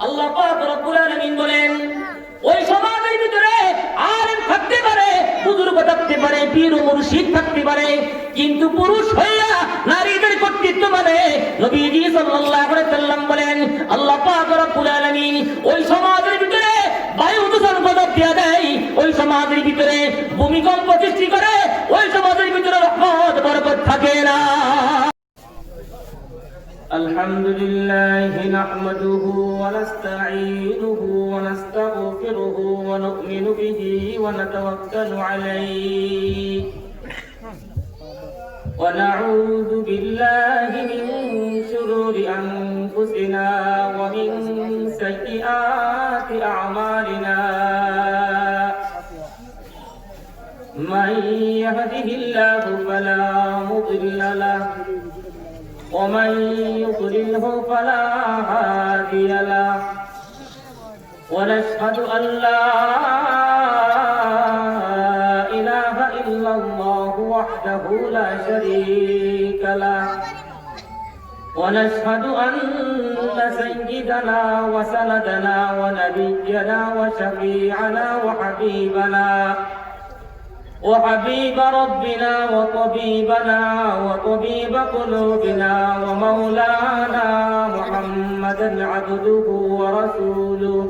আল্লাহ পাক রব্বুল আলামিন বলেন, ওই সমাজের ভিতরে আলেম থাকতে পারে, বুজুর্গ থাকতে পারে, পীর ও মুর্শিদ থাকতে পারে, কিন্তু পুরুষ হইয়া নারীদের কর্তৃত্ব মানে নবীজি সাল্লাল্লাহু আলাইহি সাল্লাম বলেন, আল্লাহ পাক রব্বুল আলামিন ওই সমাজের ভিতরে বায়ু দূষণ পদক দিয়া দেয়, ওই সমাজের ভিতরে ভূমিকম্প সৃষ্টি করে, ওই সমাজের ভিতরে রহমত বরকত থাকে না। الحمد لله نحمده ونستعينه ونستغفره ونؤمن به ونتوكل عليه ونعوذ بالله من شرور أنفسنا ومن سيئات أعمالنا من يهده الله فلا مضل له ومن يضلله فلا هادي له ونشهد أن لا إله إلا الله وحده لا شريك له ونشهد أن سيدنا وسندنا ونبينا وشفيعنا وحبيب ربنا وطبيبنا وطبيب قلوبنا ومولانا محمدا عبده ورسوله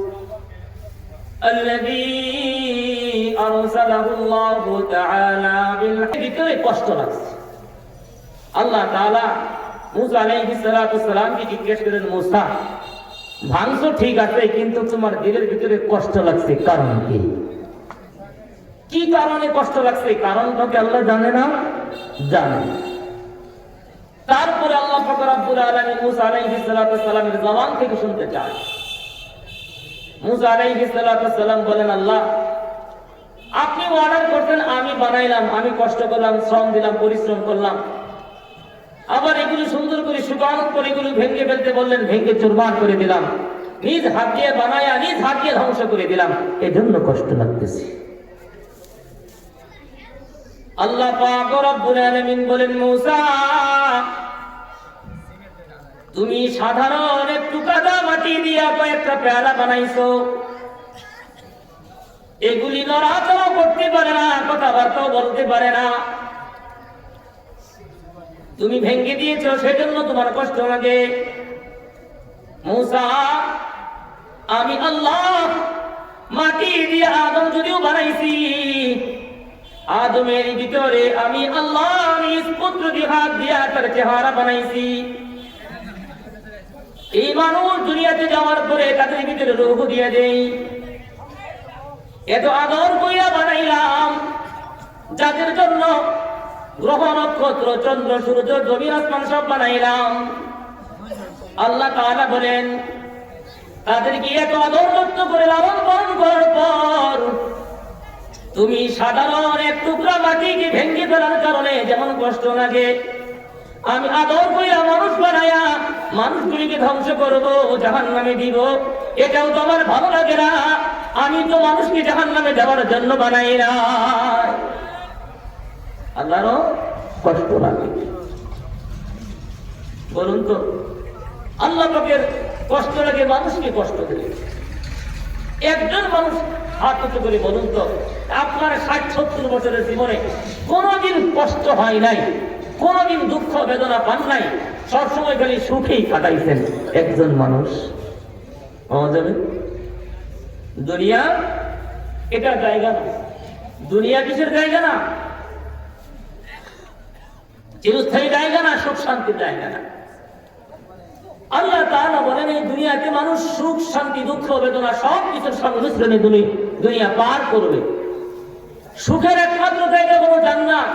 الذي أرسله الله تعالى بالحق কষ্ট লাগছে। আল্লাহ তাআলা মুসা আলাইহিস সালাতু সালামকে জিজ্ঞেস করেন, মুসা ভাঙছো ঠিক আছে, কিন্তু তোমার দিলের ভিতরে কষ্ট লাগছে, কারণ কি? কি কারণে কষ্ট লাগছে? কারণটাকে আল্লাহ জানে না? জানে। তারপরে আল্লাহ পাক রব্বুল আলামিন মুসা আলাইহিস সালাতু সালামের জবান থেকে শুনতে চায়। মুসা আলাইহিস সালাতু সালাম বলেন, আল্লাহ আপনি অর্ডার করতেন, আমি বানাইলাম, আমি কষ্ট করলাম, শ্রম দিলাম, পরিশ্রম করলাম, আবার এগুলো সুন্দর করে শুকানোর পর এগুলো ভেঙে ফেলতে বললেন, ভেঙে চুরমার করে দিলাম, নিজ হাত দিয়ে বানায়া নিজ হাত দিয়ে ধ্বংস করে দিলাম, এজন্য কষ্ট লাগতেছে। আল্লাহ পাক রব্বুল আলামিন বলেন, মুসা তুমি সাধারণ একটু কাদা মাটি দিয়া কয়েকটা পেয়ালা বানাইছো, এগুলি নড়াচড়া করতে পারে না, কথাবার্তাও বলতে পারে না, তুমি ভেঙে দিয়েছো, সেজন্য তোমার কষ্ট লাগে। মুসা আমি আল্লাহ মাটি দিয়ে আদম যদিও বানাইছি, আদমের ভিতরে আমি আল্লাহ নিজ পুত্র দিয়ে হাত দিয়া তার চেহারা বানাইছি। এই মানুষ দুনিয়াতে যাওয়ার পরে তাদের ভিতরে রূহ দিয়ে দেই, এত আদর কইরা বানাইলাম, যাদের জন্য গ্রহ নক্ষত্র চন্দ্র সূর্য জমিন আসমান সব বানাইলাম। আল্লাহ তাআলা বলেন, তাদেরকে এত আদর যত্ন করে লালন পালন করার পর তুমি সাধারণ এক টুকরা মাটিকে ভেঙে ফেলার কারণে যেমন কষ্ট লাগে, আমি আদর কইরা মানুষ বানায়া মানুষগুলিকে ধ্বংস করবো, জাহান্নামে দিব, এটাও তো আমার ভালো লাগে না। আমি তো মানুষকে জাহান্নামে দেওয়ার জন্য বানাই না, আল্লাহরও কষ্ট লাগে। বলুন তো, আল্লাহ পাকের কষ্ট লাগে মানুষকে কষ্ট দিলে? একজন মানুষ হাত উঁচু করে বলুন তো, আপনার ৬০-৭০ বছরের জীবনে কোনোদিন কষ্ট হয় নাই, কোনোদিন দুঃখ বেদনা পান নাই, সবসময় খালি সুখেই কাটাইছেন একজন মানুষ? পাওয়া যাবে? দুনিয়া এটা জায়গা না। দুনিয়া কিসের জায়গা না? চিরস্থায়ী জায়গা না, সুখ শান্তির জায়গা না। আল্লাহ তাআলা বলেন, এই দুনিয়াতে মানুষ সুখ শান্তি দুঃখ বেদনা সব কিছুর সংমিশ্রণে দুনিয়া পার করবে। সুখের একমাত্র জায়গা হলো জান্নাত,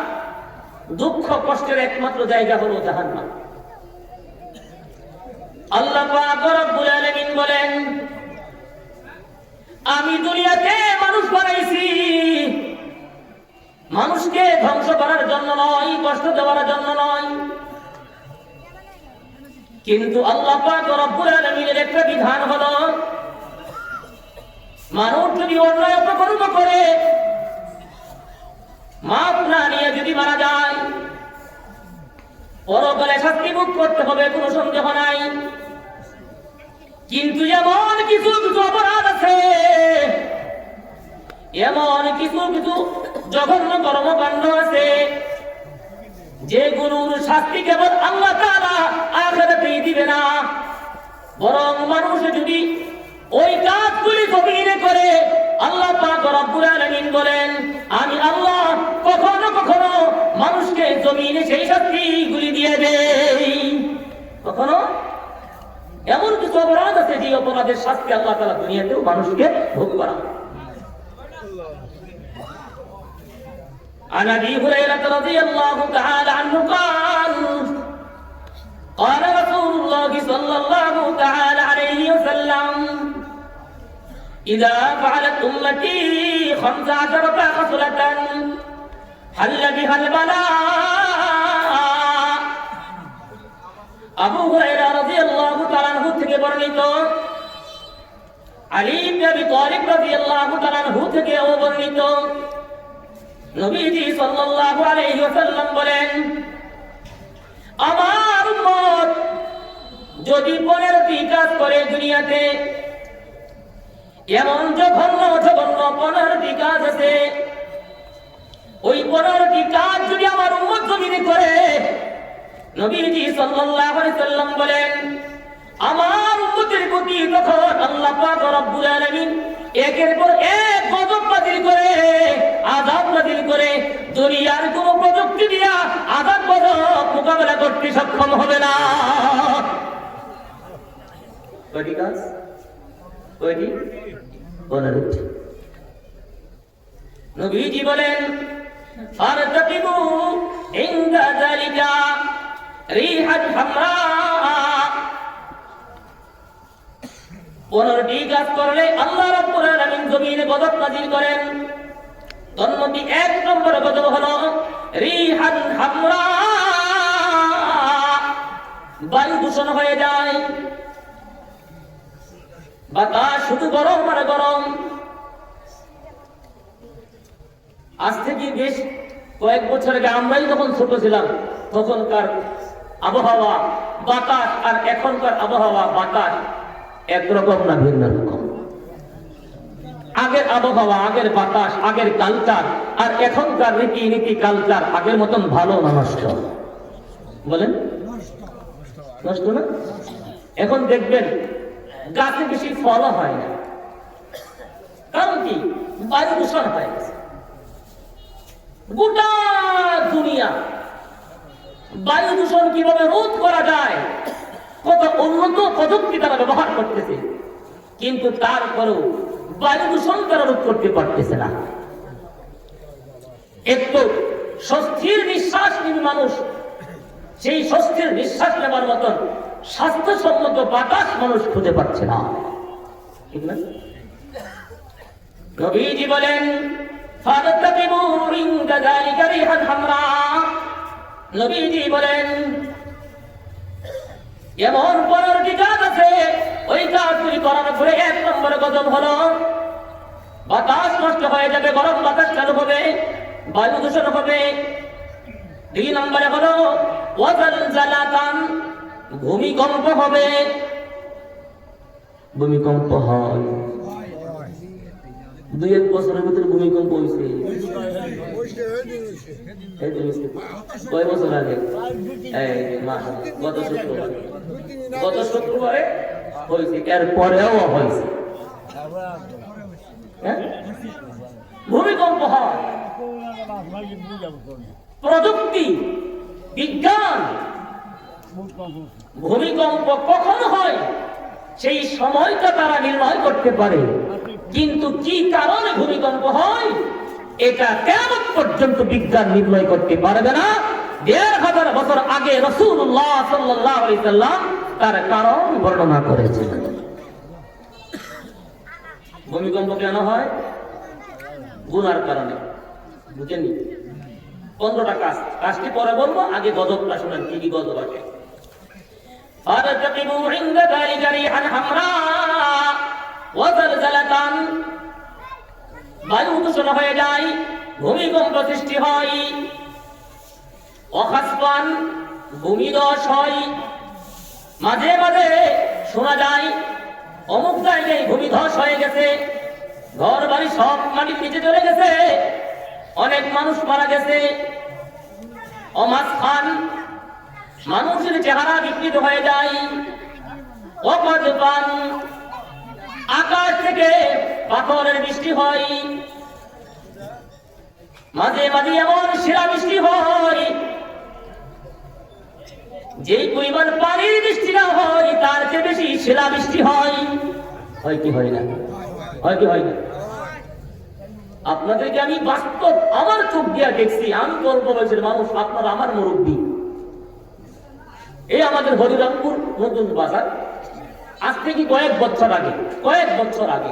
দুঃখ কষ্টের একমাত্র জায়গা হলো জাহান্নাম। আল্লাহ পাক রব্বুল আলামিন বলেন, আমি দুনিয়াতে মানুষ বানাইছি মানুষকে ধ্বংস করার জন্য নয়, কষ্ট দেওয়ার জন্য নয়। কিন্তু আল্লাহ পাক রব্বুল আলামিনের একটা বিধান হলো, মানুষ যদি অন্যায় অপকর্ম করে মাপ না নিয়ে যদি মারা যায়, পরকালে শাস্তি ভোগ করতে হবে, কোনো সন্দেহ নাই। কিন্তু এমন কিছু কিছু অপরাধ আছে, এমন কিছু কিছু জঘন্য কর্মকাণ্ড আছে যেগুলোর শাস্তি কেবল আল্লাহ তাআলা আখিরাতেই দিবে না, বরং মানুষ যদি ওই কাজগুলি জমিনে করে আল্লাহ পাক রব্বুল আলামিন বলেন, আমি আল্লাহ কখনো কখনো মানুষকে জমিনে সেই শাস্তিগুলি দিয়ে দেই। কখনো এমন কিছু অপরাধ আছে যে অপরাধের শাস্তি আল্লাহ তাআলা দুনিয়াতেও মানুষকে ভোগ করান। عن ابي هريره رضي الله تعالى عنه قال قال رسول الله صلى الله تعالى عليه وسلم اذا فعلت امتي 15 خصله حل بها البلاء আবু হুরায়রা রাদিয়াল্লাহু তাআলা আনহু থেকে বর্ণিত, আলী ইবনে আবি তালিব রাদিয়াল্লাহু তাআলা আনহু থেকে বর্ণিত, নবীজি সাল্লাল্লাহু আলাইহি ওয়াসাল্লাম বলেন, আমার উম্মত যদি 15টি কাজ করে দুনিয়াতে, এমন জঘন্য জঘন্য 15টি কাজ আছে, ওই 15টি কাজ যদি আমার উম্মত জমিনে করে, নবীজি সাল্লাল্লাহু আলাইহি ওয়াসাল্লাম বলেন, আমার উম্মতের প্রতি তখন আল্লাহ পাক রব্বুল আলামিন একের পর এক গজব নাযিল করে, আযাব নাযিল করে, দুনিয়ার কোন প্রযুক্তি দিয়া আযাব গজব মোকাবেলা করতে সক্ষম হবে না। কয়টি কাজ? কয়টি? 15টি। নবীজি বলেন, ফারতাকিবু ইনদা যালিকা রিহাত হামরা, 15টি কাজ করলে আল্লাহ রাব্বুল আলামিন জমিনে গজব নাযিল করেন। তার মধ্যে 1 নম্বর গজব হলো রিহান হামরা, বায়ু দূষণ হয়ে যায়, বাতাস শুধু গরম আর গরম। আজ থেকে বেশ কয়েক বছর আগে আমরাই যখন ছোট ছিলাম তখনকার আবহাওয়া বাতাস আর এখনকার আবহাওয়া বাতাস একরকম না ভিন্ন রকম। আগের আবহাওয়া, আগের বাতাস, আগের কালচার আর এখনকার রীতি কালচার আগের মতন ভালো না নষ্ট? বলেন নষ্ট না? এখন দেখবেন গাছে বেশি ফলও হয় না, কারণ কি? বায়ু দূষণ হয়ে গেছে। গোটা দুনিয়া বায়ু দূষণ কিভাবে রোধ করা যায় কত উন্নত প্রযুক্তি তারা ব্যবহার করতেছে, কিন্তু তারপরেও বায়ু দূষণ তারা রোধ করতে পারতেছে না। একটু স্বস্তির নিঃশ্বাস নিবে মানুষ, সেই স্বস্তির নিঃশ্বাস নেবার মতন স্বাস্থ্যসম্মত বাতাস মানুষ খুঁজে পাচ্ছে না, ঠিক না? নবীজি বলেন, ফাতাকিবু ইনদা যালিকা রিহান হামরা, নবীজি বলেন এমন 15টি কাজ আছে, ওই কাজগুলি করার পরে 1 নম্বর গজব হলো বাতাস নষ্ট হয়ে যাবে, গরম বাতাস চালু হবে, বায়ু দূষণ হবে। 2 নম্বরে হলো ওয়াজালজালাতান, ভূমিকম্প হবে। ভূমিকম্প হয়, 2-1 বছরের ভিতরে ভূমিকম্প হয়েছে। কয় বছর আগে? গত শুক্রবারে হয়েছে, এর পরেও হয়েছে। ভূমিকম্প হয়। প্রযুক্তি বিজ্ঞান ভূমিকম্প কখন হয় সেই সময়টা তারা নির্ণয় করতে পারে, কিন্তু কি কারণে ভূমিকম্প হয় এটা কিয়ামত পর্যন্ত বিজ্ঞান নির্ণয় করতে পারবে না। 1500 বছর আগে রাসূলুল্লাহ সাল্লাল্লাহু আলাইহি সাল্লাম তার কারণ বর্ণনা করেছেন। ভূমিকম্প কেন হয়? গুনার কারণে। বুঝেননি? 15টা কাজটি পরে বলবো, আগে গজবটা শুনেন, কি কি গজব আছে। ফাতাকিবু ইনদা যালিকা রিহান হামরা ওয়া যালজালাতান, বায়ু দূষণ হয়ে যায়, ভূমিকম্প সৃষ্টি হয়। অখাসফান, ভূমিধস হয়। মাঝে মাঝে শোনা যায় অমুক জায়গায় ভূমিধস হয়ে গেছে, ঘর বাড়ি সব মাটির নিচে চলে গেছে, অনেক মানুষ মারা গেছে। অমাস খান মানুষের চেহারা বিকৃত হয়ে যায়। অপদ পান আকাশ থেকে পাথরের বৃষ্টি হয়, মাঝে মাঝে এমন শিলা বৃষ্টি হয়, যেই পরিমাণ পানির বৃষ্টি না হয় তার চেয়ে বেশি শিলা বৃষ্টি হয়। হয় কি হয় না? হয় কি হয় না? আপনাদেরকে আমি বাস্তব আমার চোখ দিয়া দেখছি। আমি অল্প বয়সের মানুষ, আপনারা আমার মুরব্বী। এই আমাদের হরিরামপুর নতুন বাজার, আজ থেকে কয়েক বছর আগে,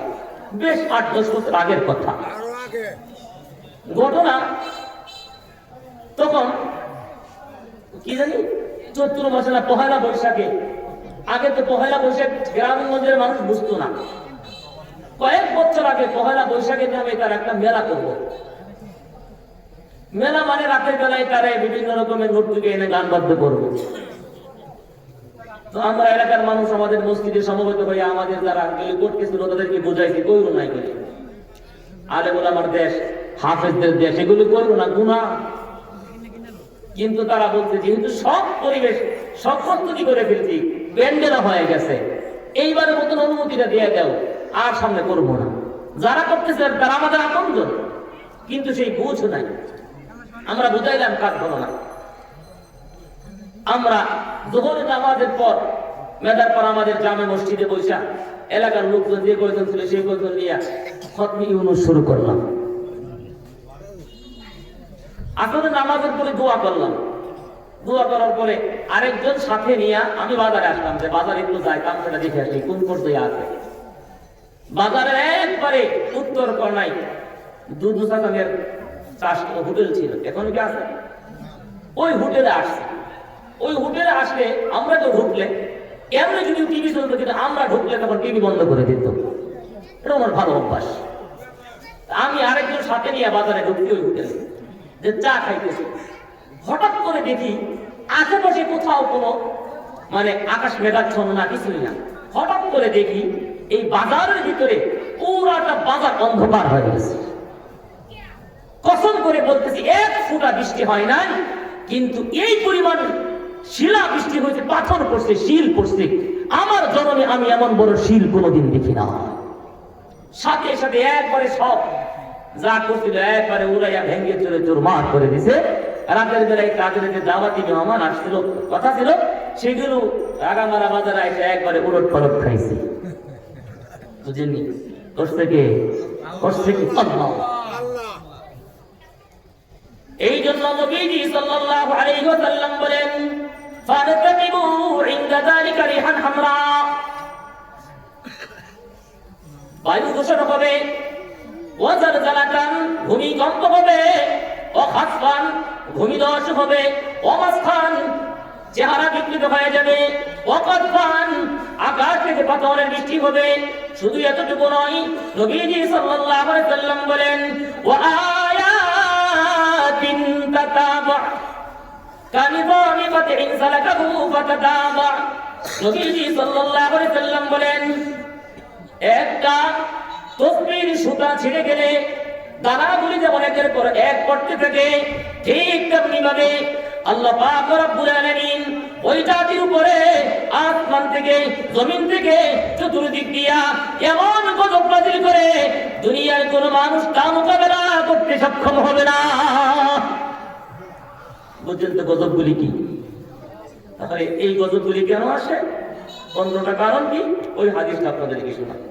বেশ 8-10 বছর আগের কথা ঘটনা। তখন কি জানি চৈত্র মাসে না পহেলা বৈশাখে, আগে তো পহেলা বৈশাখ গ্রামগঞ্জের মানুষ বুঝতো না। কয়েক বছর আগে পহেলা বৈশাখের নামে তার একটা মেলা করব। মেলা মানে রাতের বেলায় তারা বিভিন্ন রকমের নর্তকী এনে গান বাদ্য করবো। তো আমরা এলাকার মানুষ আমাদের মসজিদে সমবেত হয়ে আমাদের যারা করতেছিল তাদেরকে বোঝাইছি, কইরো নাই করে। আরে বলে আমার দেশ, হাফেজদের দেশ, এগুলো করবো না, গুনাহ। কিন্তু তারা বলছে যেহেতু সব পরিবেশ সব প্রস্তুতি করে ফেলছি, প্যান্ডেলা হয়ে গেছে, এইবারের মতন অনুমতিটা দিয়ে দাও, আর সামনে করবো না। যারা করতেছে তারা আমাদের আপনজন, কিন্তু সেই বুঝ নাই। আমরা বুঝাইলাম, কাজ হলো না। আমরা যোহরের নামাজের পর মেধার পর আমাদের জামে মসজিদে বৈশা এলাকার লোকজন যে কয়জন ছিল সেই কয়জন নিয়ে খতমি ইউনুস শুরু করলাম। আসলে নামাজের পরে দোয়া করলাম। দোয়া করার পরে আরেকজন সাথে নিয়ে আমি বাজারে আসলাম, যে বাজারে একটু যাই, কাম সেটা দেখে আসি কোন পর্যায়ে আছে। বাজারের একবারে উত্তর কর্নায় দুধের হোটেল ছিল, এখন কি আছে? ওই হোটেলে আসছে। ওই হোটেলে আসলে আমরা তো ঢুকলে এমনি যদি টিভি চলতো, কিন্তু আমরা ঢুকলে তখন টিভি বন্ধ করে দিত। এটা আমার ভালো অভ্যাস। আমি আরেকজন সাথে নিয়ে বাজারে ঢুকছি ওই হোটেলে, যে চা খাইতেছি। হঠাৎ করে দেখি আশেপাশে কোথাও কোনো মানে আকাশ মেঘাচ্ছন্ন না, কিছুই না। হঠাৎ করে দেখি এই বাজারের ভিতরে পুরাটা বাজার অন্ধকার হয়ে গেছে। কসম করে বলতেছি, এক ফোঁটা বৃষ্টি হয় নাই, কিন্তু এই পরিমাণ শিলা বৃষ্টি হয়েছে, পাথর পড়ছে, শিল পড়ছে। আমার জন্মে আমি এমন বড় শিল কোনোদিন দেখি না। সাথে সাথে একবারে সব যা করছিল একবারে উড়াইয়া ভেঙে চলে চুরমার করে দিছে। রাতের বেলায় কাজের যে দাওয়াতি মেহমান আসছিল কথা ছিল, সেগুলো রাগামারা বাজারে এসে একবারে উলট পালট খাইছে। বুঝেননি? করছে কে? আল্লাহ। এই জন্য নবীজি সাল্লাল্লাহু আলাইহি ওয়াসাল্লাম বলেন, ফারতাকিবু ইনদা যালিকা রিহান হামরা। বায়ু দূষণ হবে, ওয়াজালজালাতান ভূমিকম্প হবে, ওয়াখাসফান ভূমিধস হবে, ওয়ামাসখান চেহারা বিকৃত হয়ে যাবে, ওয়াকাদফান আকাশ থেকে পাথরের বৃষ্টি হবে। শুধু এতটুকু নয়, নবীজি সাল্লাল্লাহু আলাইহি ওয়াসাল্লাম বলেন, ওয়া আয়াতিন তাতাবা কানিযামি কাতইন সালাকাহু ফাতাতাবা। নবীজি সাল্লাল্লাহু আলাইহি ওয়াসাল্লাম বলেন, একটা তসবির সুতা ছিঁড়ে গেলে দানাগুলি যেমন একের পর এক পড়তে থাকে, ঠিক তেমনি ভাবে আল্লাহ পাক রব্বুল আলামিন ওই জাতির উপরে আসমান থেকে জমিন থেকে চতুর্দিক দিয়া এমন গজব নাযিল করে, দুনিয়ার কোন মানুষ তা মোকাবেলা করতে সক্ষম হবে না। বুঝছেন তো গজবগুলি কি? তাহলে এই গজবগুলি কেন আসে? 15টা কারণ কি? ওই হাদিসটা আপনাদেরকে শোনাই।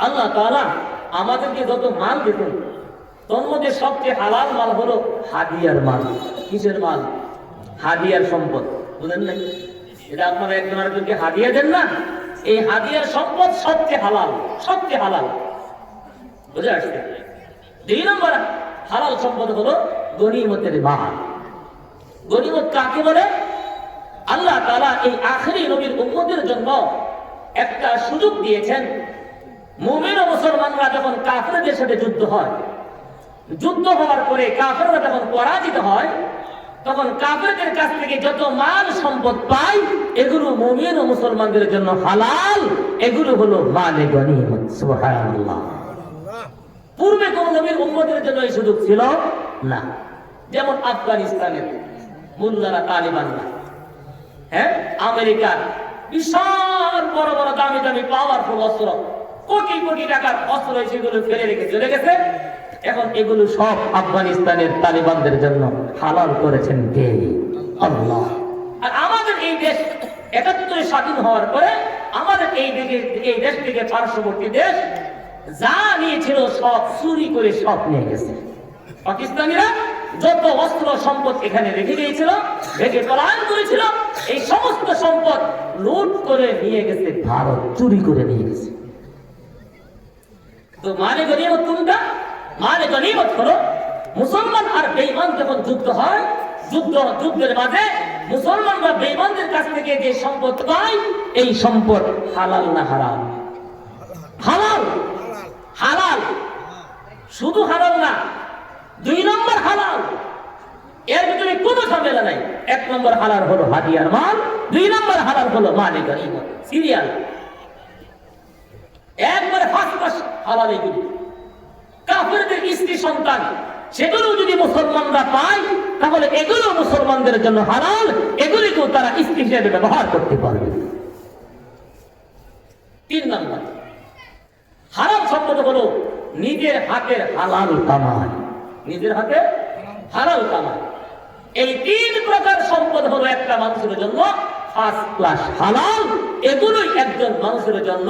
আল্লাহ তাআলা আমাদেরকে যত মাল দিতেন, তোর মধ্যে সবচেয়ে হালাল মাল হলো হাদিয়ার মাল। কিসের মাল? হাদিয়ার সম্পদ। বুঝলেন না? এটা আপনারা একজন আরেকজনকে হাদিয়া দেন না, এই হাদিয়ার সম্পদ সবচেয়ে হালাল, সবচেয়ে হালাল। বুঝে আসছে? 2 নম্বর হালাল সম্পদ হলো গনিমতের মাল। গনিমত কাকে বলে? আল্লাহ তাআলা এই আখেরি নবীর উম্মতের জন্য একটা সুযোগ দিয়েছেন। মুমিন ও মুসলমানরা যখন কাফেরদের সাথে যুদ্ধ হয়, যুদ্ধ হওয়ার পরে কাফেররা যখন পরাজিত হয়, তখন কাফেরদের কাছ থেকে যত মাল সম্পদ পাই এগুলো মুমিন ও মুসলমানদের জন্য হালাল, এগুলো হলো মালে গনিমত। সুবহানাল্লাহ। পূর্বে কোন নবীর উম্মতের জন্য এই সুযোগ ছিল না। যেমন আফগানিস্তানের মুল্লারা, তালিবানরা, হ্যাঁ, আমেরিকার বিশাল বড় বড় দামি দামি পাওয়ারফুল অস্ত্র, কোটি কোটি টাকার অস্ত্র সেগুলো ফেলে রেখে চলে গেছে। এখন এগুলো সব আফগানিস্তানের তালিবানদের জন্য হালাল করেছেন কে? আল্লাহ। আর আমাদের এই দেশ ৭১ স্বাধীন হওয়ার পরে আমাদের এই দেশ থেকে পার্শ্ববর্তী দেশ যা নিয়েছিল সব চুরি করে সব নিয়ে গেছে। পাকিস্তানিরা যত অস্ত্র সম্পদ এখানে রেখে দিয়েছিল, রেখে পলায়ন করেছিল, এই সমস্ত সম্পদ লুট করে নিয়ে গেছে ভারত, চুরি করে নিয়ে গেছে। তো মানে গনিমত কোনটা? মানে গনিমত হলো মুসলমান আর বেঈমান যখন যুদ্ধ হয়, যুদ্ধের মাঝে মুসলমানরা বেঈমানদের কাছ থেকে যে সম্পদ পায়, এই সম্পদ হালাল না হারাম? হালাল। হালাল। শুধু হালাল না, ২ নম্বর হালাল। এর ভিতরে কোনো ঝামেলা নাই। ১ নম্বর হালাল হলো হাদিয়ার মাল, ২ নম্বর হালাল হলো মানে গনিমত। সিরিয়াল একবারে ফার্স্ট ক্লাস হালাল। এগুলি কাফেরদের স্ত্রী সন্তান, সেগুলো যদি মুসলমানরা পায় তাহলে এগুলো মুসলমানদের জন্য হালাল, এগুলিকেও তারা স্ত্রী হিসেবে ব্যবহার করতে পারবে। ৩ নম্বর হারাম সম্পদ হলো নিজের হাতের হালাল কামাই। নিজের হাতে হালাল কামাই, এই ৩ প্রকার সম্পদ হলো একটা মানুষের জন্য ফার্স্ট ক্লাস হালাল। এগুলোই একজন মানুষের জন্য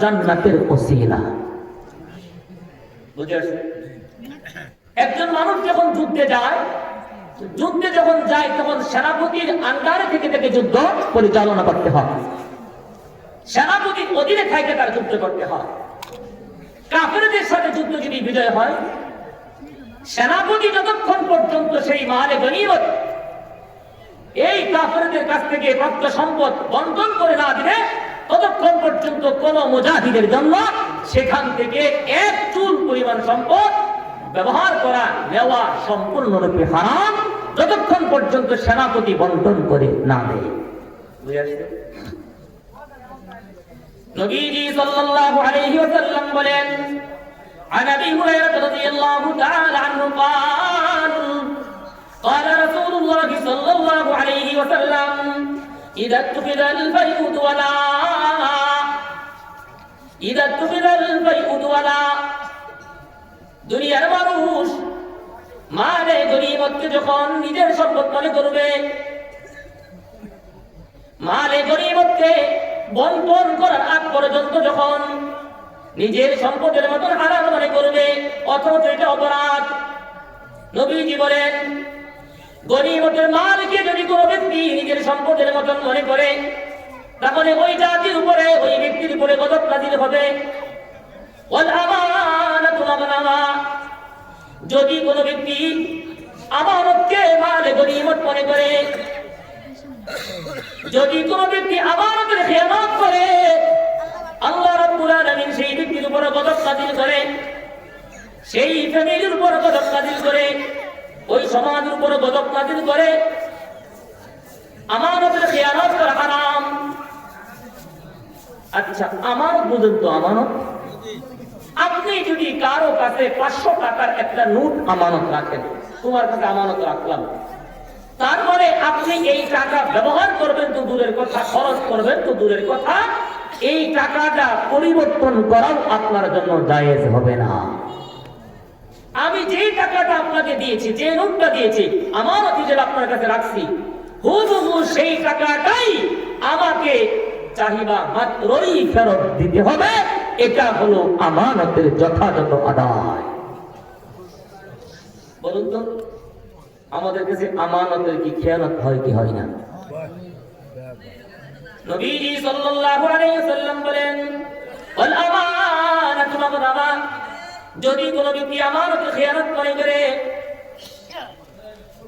জান্নাতের ওসিলা। বুঝে আসছে? একজন মানুষ যখন যুদ্ধে যখন যায় তখন সেনাপতির আন্ডারে থেকে যুদ্ধ পরিচালনা করতে হয়, সেনাপতির অধীনে থেকে তার যুদ্ধ করতে হয়। কাফেরদের সাথে যুদ্ধ যদি বিজয় হয়, সেনাপতি যতক্ষণ পর্যন্ত সেই মালে গনিমত এই কাফেরদের কাছ থেকে প্রাপ্ত সম্পদ বন্টন করে না দিবে, ততক্ষণ পর্যন্ত কোন মুজাহিদের জন্য সেখান থেকে ১ চুল পরিমাণ সম্পদ ব্যবহার করা, নেওয়া সম্পূর্ণরূপে হারাম, যতক্ষণ পর্যন্ত সেনাপতি বন্টন করে না দেয়। নবীজি সাল্লাল্লাহু আলাইহি ওয়াসাল্লাম বলেন, عن ابي هريره رضي الله تعالى عنه قال قال رسول الله صلى الله عليه وسلم اذا اتخذ الفيء ولا দুনিয়ার মানুষ মালে গনিমতকে যখন নিজের সম্পদ মনে করবে, মালে গনিমতকে বন্টন করার আগ পর্যন্ত যখন নিজের সম্পদের মতন হারাম মনে করবে, অথচ এটা অপরাধ। নবীজি বলেন, গনিমতের মালকে যদি কোনো ব্যক্তি নিজের সম্পদের মতন মনে করে, তাহলে ওই জাতির উপরে, ওই ব্যক্তির উপরে গজব নাযিল হবে। ওয়াল আমানাতু মাগনামা, যদি কোনো ব্যক্তি আমানতকে মালে গনিমত মনে করে, যদি কোনো ব্যক্তি আমানতের খেয়ানত করে, আল্লাহ রাব্বুল আলামিন সেই ব্যক্তির উপর গজব নাযিল করে, সেই ফ্যামিলির উপর গজব নাযিল করে, ওই সমাজের উপর গজব নাযিল করে। আমানতের খেয়ানত করা হারাম। আচ্ছা, আমানত বুঝুন তো, আমানত আপনি যদি কারো কাছে ৫০০ টাকার একটা নোট আমানত রাখেন, তোমার কাছে আমানত রাখলাম, তারপরে আপনি এই টাকা ব্যবহার করবেন তো দূরের কথা, খরচ করবেন তো দূরের কথা, এই টাকাটা পরিবর্তন করাও আপনার জন্য জায়েজ হবে না। আমি যে টাকাটা আপনাকে দিয়েছি, যে নোটটা দিয়েছি, আমানত হিসেবে আপনার কাছে রাখছি, হুবহু সেই টাকাটাই আমাকে চাহিদা মাত্রই ফেরত দিতে হবে। এটা হলো আমানতের যথাযথ আদায়। বলুন তো, আমাদের কাছে আমানতের কি খেয়ানত হয় কি হয় না? নবীজি সাল্লাল্লাহু আলাইহি ওয়াসাল্লাম বলেন, ওয়াল আমানাতু মাগনামা, যদি কোনো ব্যক্তি আমানতের খেয়ানত করে,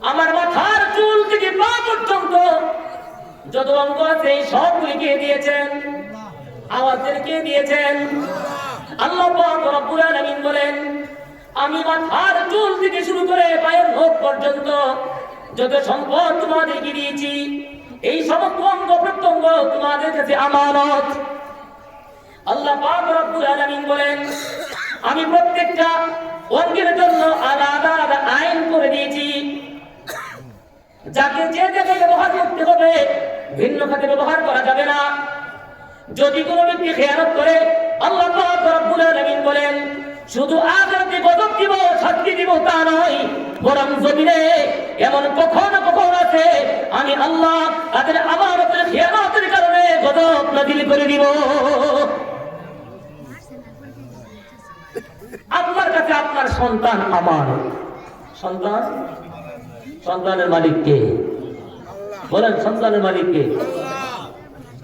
আমার মাথার চুল থেকে পা পর্যন্ত যত অঙ্গ আছে সবগুলিকে দিয়েছেন, আমাদেরকে দিয়েছেন। আল্লাহ পাক রব্বুল আলামিন বলেন, আমি মাথার চুল থেকে শুরু করে পায়ের নখ পর্যন্ত যত সম্পদ তোমাদেরকে দিয়েছি, এই সমস্ত অঙ্গ প্রত্যঙ্গ তোমাদের কাছে আমানত। আল্লাহ পাক রব্বুল আলামিন বলেন, আমি প্রত্যেকটা অঙ্গের জন্য আলাদা আলাদা আইন করে দিয়েছি। যাকে যে জায়গায় ব্যবহার করতে হবে, ভিন্ন খাতে ব্যবহার করা যাবে না। যদি কোনো ব্যক্তি খেয়ানত করে, আল্লাহ পাক রব্বুল আলামিন বলেন, শুধু আখিরাতে গজব দিব, শাস্তি দিব তা নয়, বরং জমিনে এমন কখনো কখনো আছে আমি আল্লাহ তাদের আমানতের খেয়ানতের কারণে গজব নাযিল করে দিব। আপনার কাছে আপনার সন্তান আমানত। সন্তানের মালিক কে? বলেন, সন্তানের মালিক কে?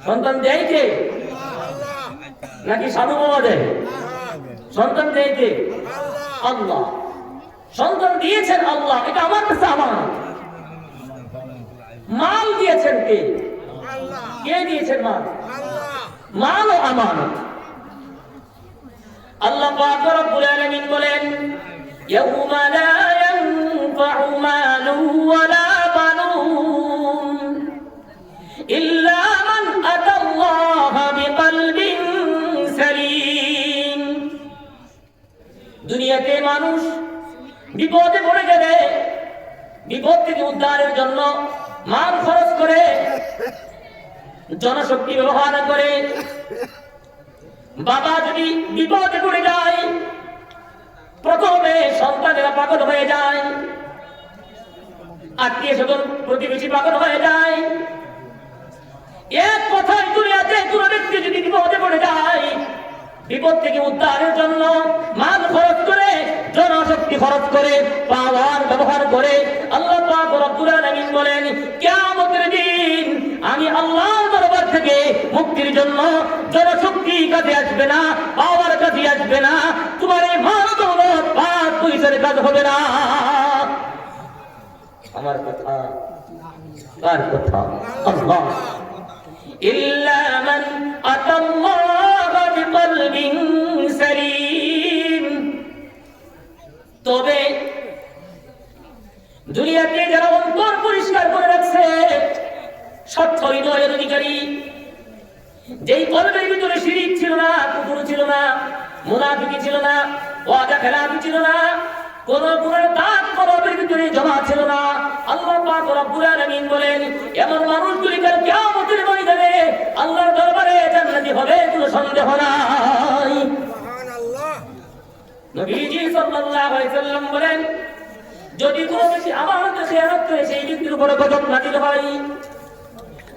সন্তান দেয় কে? নাকি সাধু বাবা দেয়? সন্তান দেয় কে? আল্লাহ। সন্তান দিয়েছেন আল্লাহ, এটা আমার কাছে আমানত। মাল দিয়েছেন কে? কে দিয়েছেন মাল? মালও আমানত। আল্লাহ পাক রব্বুল আলামিন বলেন, ইয়াউমা লা ইয়ানফাউ মালু ওয়ালা বানুন ইল্লা মান আতাল্লাহা বিকলবিন সালিম। দুনিয়াতে মানুষ বিপদে পড়ে গেলে বিপদ থেকে উদ্ধারের জন্য মাল খরচ করে, জনশক্তি ব্যবহার করে। বাবা যদি বিপদে পড়ে যায়, প্রথমে সন্তানেরা পাগল হয়ে যায়, আত্মীয় স্বজন প্রতিবেশী পাগল হয়ে যায়। এক কথায় দুনিয়াতে কোনো ব্যক্তি যদি বিপদে পড়ে যায়, বিপদ থেকে উদ্ধারের জন্য মাল খরচ করে, জনশক্তি খরচ করে, পাওয়ার ব্যবহার করে। আল্লাহ পাক রব্বুল আলামিন বলেন, কিয়ামতের দিন আমি আল্লাহর দরবার থেকে মুক্তির জন্য জনশক্তি কাজে আসবে না, পাওয়ার কাজে আসবে না, তোমার এই মাল দৌলত পাঁচ পয়সার কাজ হবে না। আমার কথা, কার কথা? আল্লাহ। ইল্লা মান আতাল্লাহা বিকলবিন সালিম। তবে দুনিয়াতে যারা অন্তর পরিষ্কার করে রাখছে, স্বচ্ছ হৃদয়ের অধিকারী, যেই কলবের ভিতরে শিরিক ছিল না, কুফর ছিল না, মুনাফিকি ছিল না, ওয়াদা খেলাফি ছিল না, কোন গুণের দাগ কলবের ভিতরে জমা ছিল না, আল্লাহ পাক রব্বুল আলামিন বলেন, এমন মানুষগুলি কাল কিয়ামতের ময়দানে আল্লাহর দরবারে জান্নাতি হবে, কোনো সন্দেহ নাই। সুবহানাল্লাহ। নবীজি সাল্লাল্লাহু আলাইহি সাল্লাম বলেন, যদি কোনো ব্যক্তি আমানতের খেয়ানত করে, সেই ব্যক্তির উপরে গজব নাযিল হয়।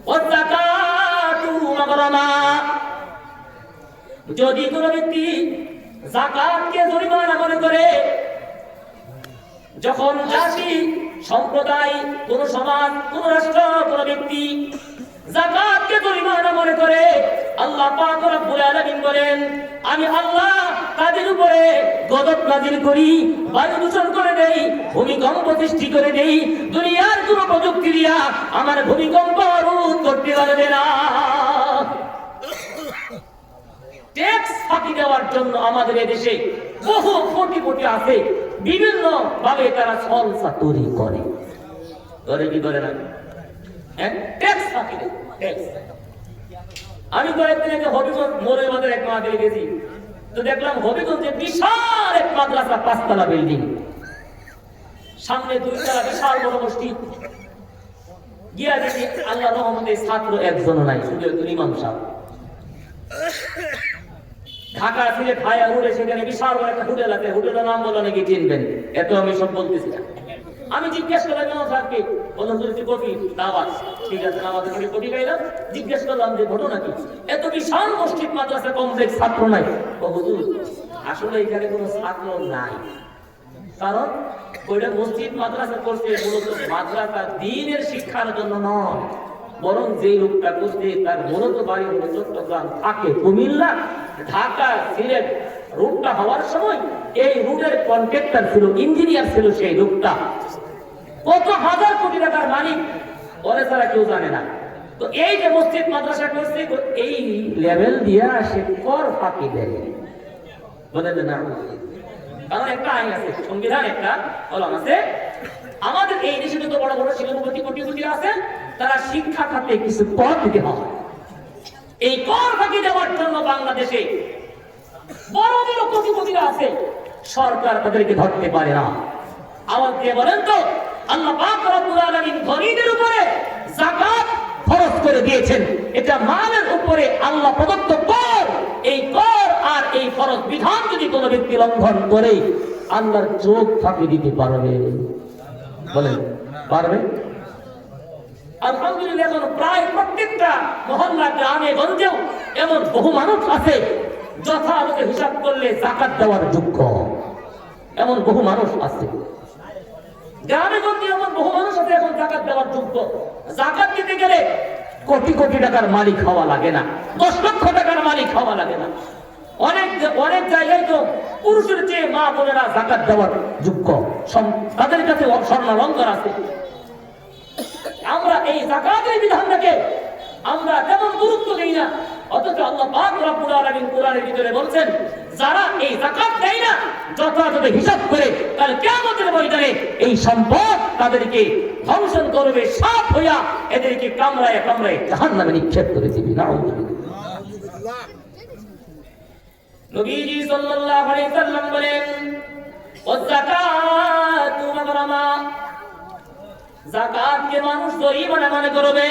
ওয়াযাকাতু মাগরামা। যদি কোনো ব্যক্তি যাকাতকে জরিমানা মনে করে, যখন জাতি, সম্প্রদায়, কোন সমাজ, কোন রাষ্ট্র, কোন ব্যক্তি যাকাতকে জরিমানা মনে করে, আল্লাহ পাক রব্বুল আলামিন বলেন, আমি আল্লাহ তাদের উপরে গজব নাযিল করি, বায়ু দূষণ করে দেই, ভূমিকম্প সৃষ্টি করে দেই। দুনিয়ার কোন প্রযুক্তি দিয়া আমার ভূমিকম্প রোধ করতে পারবে না। ট্যাক্স ফাঁকি দেওয়ার জন্য আমাদের এদেশে বহু কোটি আছে, বিভিন্ন ভাবে তারা সলসা তৈরি করে। কি করে না? ট্যাক্স ফাঁকি দেয়। আমি কয়েকদিন আগে হবিগঞ্জ মোড়ের মাঝে এক মাদ্রাসায় গেছি, তো দেখলাম হবিগঞ্জে বিশাল এক মাদ্রাসা, 5 তলা বিল্ডিং, সামনে 2 তলা বিশাল বড় মসজিদ। গিয়া দেখি আল্লাহ রহমতে ছাত্র একজনও নাই, শুধু একজন ইমাম সাহেব। ঢাকা থেকে খায়া উড়ে সেখানে বিশাল বড় একটা হোটেল আছে, হোটেলের নাম বলো নাকি চিনবেন, এত আমি সব বলতেছি না। আমি জিজ্ঞেস করলাম ইমাম সাহেবকে, বললাম যদি কফি দাওয়াত, ঠিক আছে, আমাদের কাছে কফি খাইলাম। জিজ্ঞেস করলাম যে ঘটনা কি, এত বিশাল মসজিদ মাদ্রাসা কমপ্লেক্স, ছাত্র নাই। হুজুর আসলে এখানে কোনো ছাত্র নাই, কারণ ওইটা মসজিদ মাদ্রাসা করছে মূলত মাদ্রাসা দ্বীনের শিক্ষার জন্য নয়, বরং যে লোকটা করছে তার মূলত বাড়ি হলো চট্টগ্রাম, থাকে কুমিল্লা, ঢাকা, সিলেট। রুটটা হওয়ার সময় এই রুটের কন্ট্রাক্টর ছিল, ইঞ্জিনিয়ার ছিল সেই লোকটা, কত হাজার কোটি টাকার মালিক, ওরে ছাড়া কেউ জানে না। তো এই যে মসজিদ মাদ্রাসা করছে, এই লেভেল দিয়া সে কর ফাঁকি দেয়, বলেন না? কারণ একটা আইন আছে, সংবিধান একটা কলম আছে, আমাদের এই দেশে যত বড় বড় শিল্পপতি কোটিপতি আছে, তারা শিক্ষা খাতে কিছু কর দিতে হয়। এই কর ফাঁকি দেওয়ার জন্য বাংলাদেশে বড় বড় কোটিপতিরা আছে, সরকার তাদেরকে ধরতে পারে না। আওয়াজ দিয়ে বলেন তো, আল্লাহ পাক রব্বুল আলামিন ধনীদের উপরে যাকাত ফরজ করে দিয়েছেন। এটা মালের উপরে আল্লাহ প্রদত্ত কর। এই কর আর এই ফরজ বিধান যদি কোনো ব্যক্তি লঙ্ঘন করে, আল্লাহর চোখ ফাঁকি দিতে পারবে? বলেন পারবে? আলহামদুলিল্লাহ, এখন প্রায় প্রত্যেকটা মহল্লা, গ্রামে গঞ্জেও এমন বহু মানুষ আছে যথাযথ হিসাব করলে যাকাত দেওয়ার যোগ্য। এমন বহু মানুষ আছে গ্রামে গঞ্জে, এমন বহু মানুষ আছে এখন যাকাত দেওয়ার যোগ্য। যাকাত দিতে গেলে কোটি কোটি টাকার মালিক হওয়া লাগে না, 10 লক্ষ টাকার মালিক হওয়া লাগে না। অনেক অনেক জায়গায় তো পুরুষের চেয়ে মা বোনেরা যাকাত দেওয়ার যোগ্য, তাদের কাছে স্বর্ণালঙ্কার আছে। আমরা এই যাকাতের বিধানটাকে আমরা তেমন গুরুত্ব দেই না, অথচ আল্লাহ পাক রব্বুল আলামিন কোরআনের ভিতরে বলছেন, যারা এই যাকাত দেয় না যথাযথ হিসাব করে, কাল কিয়ামতের ময়দানে এই সম্পদ তাদেরকে ধ্বংসন করবে, সাপ হইয়া এদেরকে কামড়ায় কামড়ায় জাহান্নামে নিক্ষেপ করে দিবে। নাউযুবিল্লাহ। নবীজি সাল্লাল্লাহু আলাইহি সাল্লাম বলেন, ওয়াযাকাতু মাগরামা, যাকাতকে মানুষ জরিমানা মনে করবে,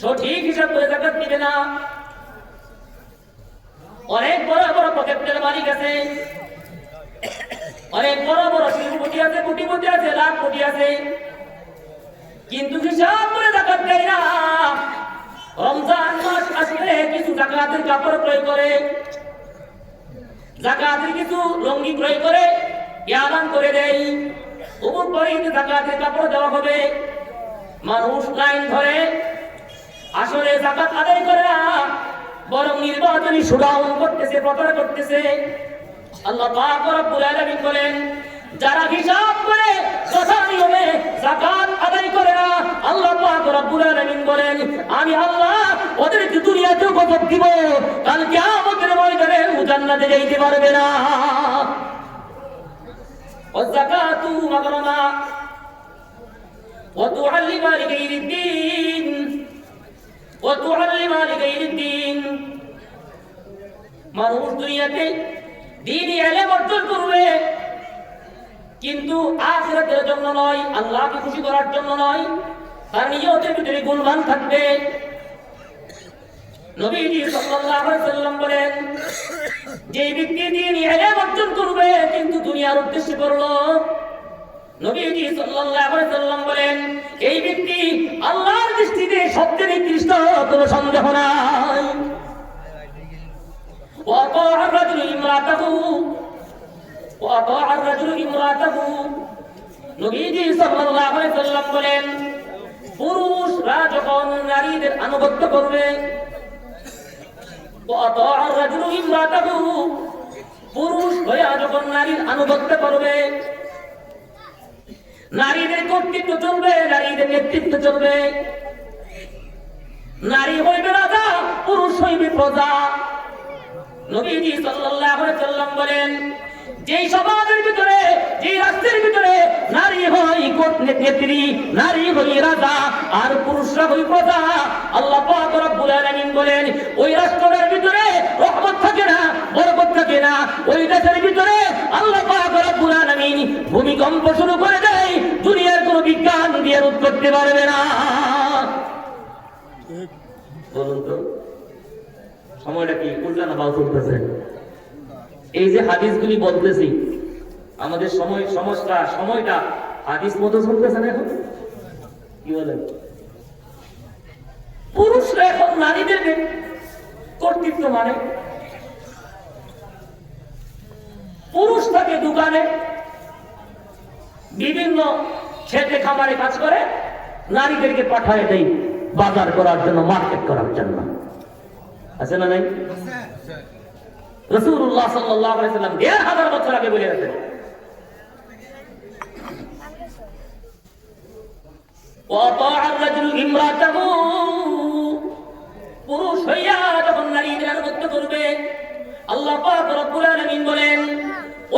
সঠিক হিসাব করে যাকাত দিবে না। অনেক বড় বড় পকেটের মালিক আছে, অনেক বড় বড় শিল্পপতি আছে, কোটিপতি আছে, লাখ কোটি আছে, কিন্তু হিসাব করে যাকাত দেয় না। রমজান মাস আসলে কিছু যাকাতের কাপড় ক্রয় করে, যাকাতের কিছু লুঙ্গি ক্রয় করে ইয়াদান করে দেয়, অমুক করে যাকাতের কাপড় দেওয়া হবে। মানুষ লাইন ধরে, আসলে যাকাত আদায় করে না, বরং নির্বাচনী শোডাউন করতেছে, প্রচার করতেছে। আল্লাহ পাক রব্বুল আলামিন বলেন, যারা হিসাব করে যথা নিয়মে যাকাত আদায় করে না, আল্লাহ পাক রব্বুল আলামিন বলেন, আমি আল্লাহ ওদেরকে দুনিয়াতেও গজব দিব, কাল কিয়ামতের ময়দানে জান্নাতে যাইতে পারবে না। ওয়াযাকাতু মাগরামা ওয়া তুআল্লিমা লিগাইরিদ্দিন ওয়া তুআল্লিমা লিগাইরিদ্দিন। মানুষ দুনিয়াতে দ্বীনি ইলম অর্জন করবে, কিন্তু আখিরাতের জন্য নয়, আল্লাহকে খুশি করার জন্য নয়, তার নিয়তের ভিতরে গুণগান থাকবে। নবীজি সাল্লাল্লাহু আলাইহি সাল্লাম বলেন, যে ব্যক্তি দ্বীনি ইলম অর্জন করবে কিন্তু দুনিয়ার উদ্দেশ্যে করলো, নবীজি সাল্লাল্লাহু আলাইহি সাল্লাম বলেন, এই ব্যক্তি আল্লাহর দৃষ্টিতে সবচেয়ে নিকৃষ্ট, কোনো সন্দেহ নাই। وأطاع الرجل امرأته নবীজি সাল্লাল্লাহু আলাইহি সাল্লাম বলেন, পুরুষরা যখন নারীদের আনুগত্য করবে, وأطاع الرجل امرأته পুরুষ হয়ে যখন নারীর আনুগত্য করবে, নারীদের কর্তৃত্ব চলবে, নারীদের নেতৃত্ব চলবে, নারী হইবে রাজা, পুরুষ হইবে প্রজা। নবীজি সাল্লাল্লাহু আলাইহি সাল্লাম বলেন, যেই সমাজের ভিতরে, যেই রাষ্ট্রের ভিতরে নারী হয় নেত্রী, নারী হয় রাজা, আর পুরুষরা হয় প্রজা, আল্লাহ পাক রব্বুল আলামিন বলেন, ওই রাষ্ট্রের ভিতরে রহমত থাকে না, বরকত থাকে না। ওই দেশের ভিতরে আল্লাহ পাক রব্বুল আলামিন ভূমিকম্প শুরু করে দেয়, দুনিয়ার কোনো বিজ্ঞান দিয়ে রোধ করতে পারবে না। বলুন তো, সময়টা কি উল্টা না বাউ চলতেছে? এই যে হাদিসগুলি বলতেছি, আমাদের সময়টা হাদিস মতো চলতেছে না এখন? কি বলেন? পুরুষরা এখন নারীদের কর্তৃত্ব মানে, পুরুষ থাকে দোকানে, বিভিন্ন খেতে খামারে কাজ করে, নারীদেরকে পাঠায় দেয় বাজার করার জন্য, মার্কেট করার জন্য। আছে না নাই? রাসূলুল্লাহ সাল্লাল্লাহু আলাইহি সাল্লাম ১৫০০ বছর আগে বলে গেছেন, وأطاع الرجل امرأته পুরুষ হইয়া যখন নারীদের আনুগত্য করবে, আল্লাহ পাক রব্বুল আলামিন বলেন,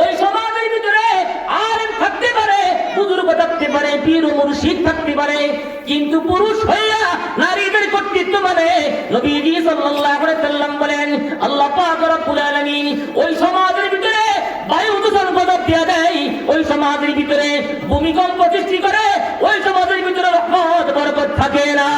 ওই সমাজের ভিতরে আলেম থাকতে পারে, বুজুর্গ থাকতে পারে, কিন্তু পুরুষ হইয়া নারীদের কর্তৃত্ব মানে নবীজি সাল্লাল্লাহু আলাইহি সাল্লাম বলেন আল্লাহ পাক রব্বুল আলামিন ওই সমাজের ভিতরে বায়ু দূষণ গজব দিয়ে দেয়, ওই সমাজের ভিতরে ভূমিকম্প সৃষ্টি করে, ওই সমাজের ভিতরে রহমত বরকত থাকে না।